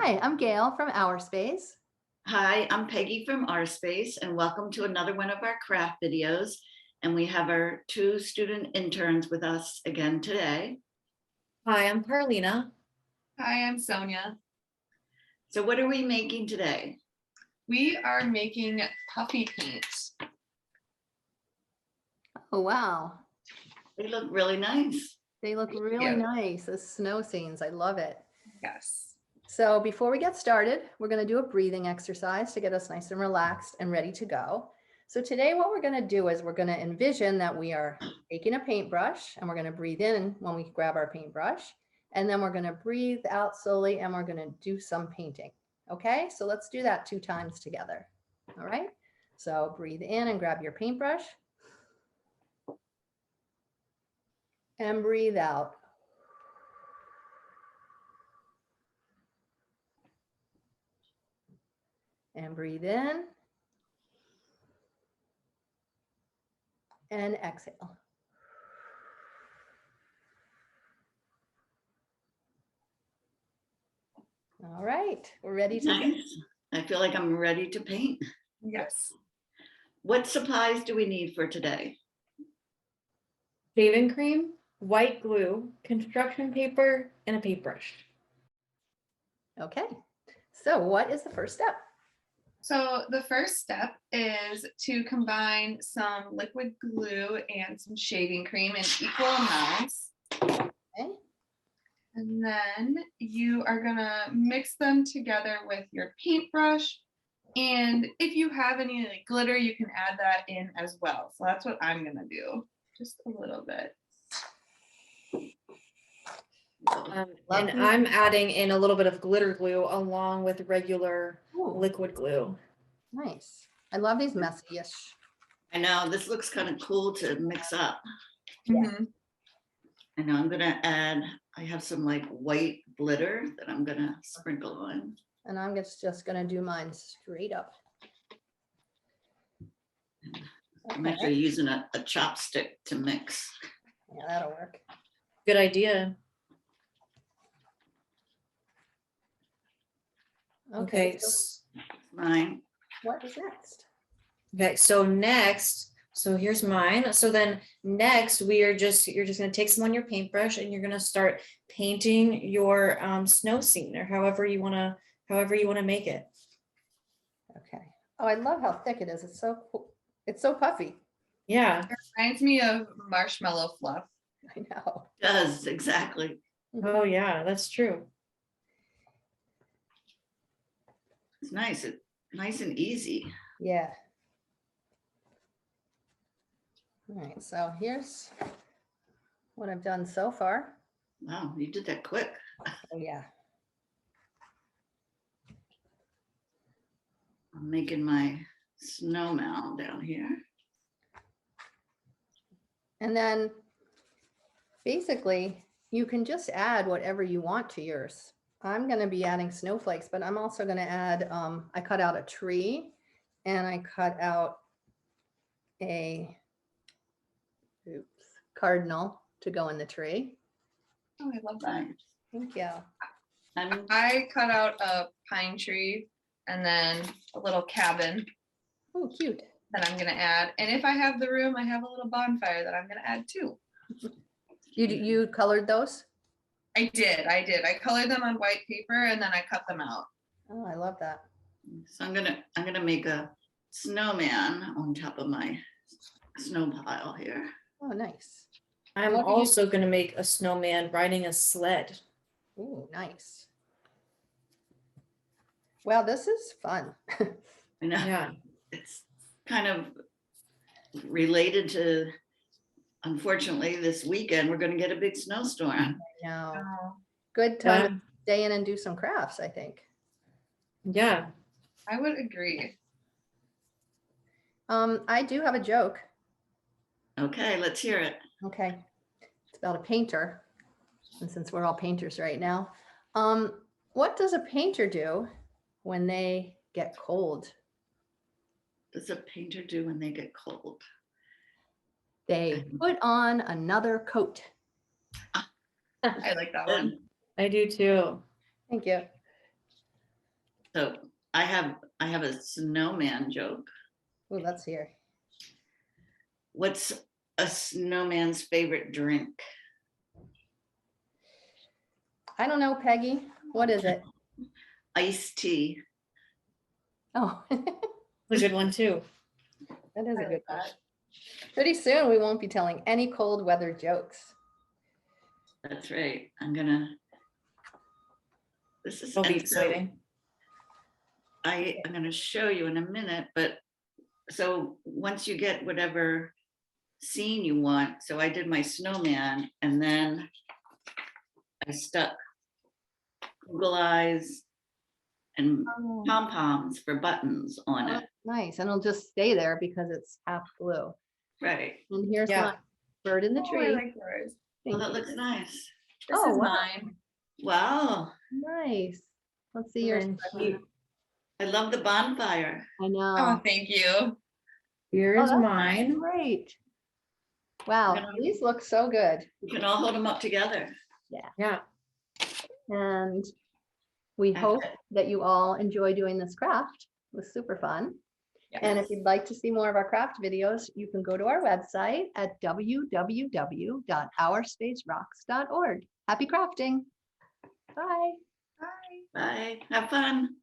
Hi, I'm Gail from Our Space. Hi, I'm Peggy from Our Space, and welcome to another one of our craft videos. And we have our two student interns with us again today. Hi, I'm Carlina. Hi, I'm Sonia. So what are we making today? We are making puffy paint. Oh, wow. They look really nice. They look Thank really you. nice. The snow scenes. I love it. Yes. So before we get started, we're going to do a breathing exercise to get us nice and relaxed and ready to go. So today what we're going to do is we're going to envision that we are taking a paintbrush and we're going to breathe in when we grab our paintbrush. And then we're going to breathe out slowly and we're going to do some painting. Okay, so let's do that 2 times together. All right, so breathe in and grab your paintbrush. And breathe out. And breathe in. And exhale. All right, we're ready to go. Nice. I feel like I'm ready to paint. Yes. What supplies do we need for today? Shaving cream, white glue, construction paper, and a paintbrush. Okay, so what is the first step? So the first step is to combine some liquid glue and some shaving cream in equal amounts. Okay. And then you are gonna mix them together with your paintbrush. And if you have any like glitter, you can add that in as well. So that's what I'm gonna do, just a little bit. And I'm adding in a little bit of glitter glue along with regular Ooh, liquid glue. nice. I love these messy-ish. I know this looks kind of cool to mix up. Yeah. Mhm. I know I'm gonna add, I have some like white glitter that I'm gonna sprinkle on. And I'm just gonna do mine straight up. I'm Okay. actually using a chopstick to mix. Yeah, that'll work. Good idea. Okay, Okay. so Mine. what is next? Okay, so next, so here's mine. So then next you're just gonna take some on your paintbrush and you're gonna start painting your snow scene or however you wanna make it. Okay. Oh, I love how thick it is. It's so cool. It's so puffy. Yeah. It reminds me of marshmallow fluff. I know. Does exactly. Oh yeah, that's true. It's nice. It's nice and easy. Yeah. All right, so here's what I've done so far. Wow, you did that quick. Oh yeah. I'm making my snow mound down here. And then basically you can just add whatever you want to yours. I'm going to be adding snowflakes, but I'm also going to add, I cut out a tree and I cut out a cardinal to go in the tree. Oh, I love that. Nice. Thank you. I cut out a pine tree and then a little cabin Oh, cute. that I'm gonna add. And if I have the room, I have a little bonfire that I'm gonna add too. You colored those? I did. I colored them on white paper and then I cut them out. Oh, I love that. So I'm gonna make a snowman on top of my snow pile here. Oh, nice. I'm What did you- also gonna make a snowman riding a sled. Oh, nice. Wow, this is fun. I know. Yeah. It's kind of related to, unfortunately, this weekend, we're gonna get a big snowstorm. Now, Oh, good time Yeah. to stay in and do some crafts, I think. Yeah. I would agree. I do have a joke. Okay, let's hear it. Okay. It's about a painter. And since we're all painters right now, what does a painter do when they get cold? What does a painter do when they get cold? They put on another coat. I like that one. I do too. Thank you. So I have a snowman joke. Oh, let's hear. What's a snowman's favorite drink? I don't know, Peggy. What is it? Iced tea. Oh, that A good one too. is a I good like one. that. Pretty soon, we won't be telling any cold weather jokes. That's right. This is It'll be and so exciting. I'm gonna show you in a minute, but so once you get whatever scene you want, so I did my snowman and then I stuck Google eyes and Oh, pom-poms for buttons on it. nice. And it'll just stay there because it's half blue. Right. And here's Yeah. my bird in the Oh, I tree. like yours. Well, Thank that you. looks nice. This Oh, is wow. mine. Wow. Nice. Let's see And yours. then Stephanie. I love the bonfire. I Oh, know. thank you. Here's that's mine. Great. Wow, Yeah. these look so good. We can all hold them up together. Yeah. And we hope Okay. that you all enjoy doing this craft. It was super fun. And if you'd like to see more of our craft videos, you can go to our website at www.ourspacerocks.org. Happy crafting. Bye. Bye. Bye. Have fun.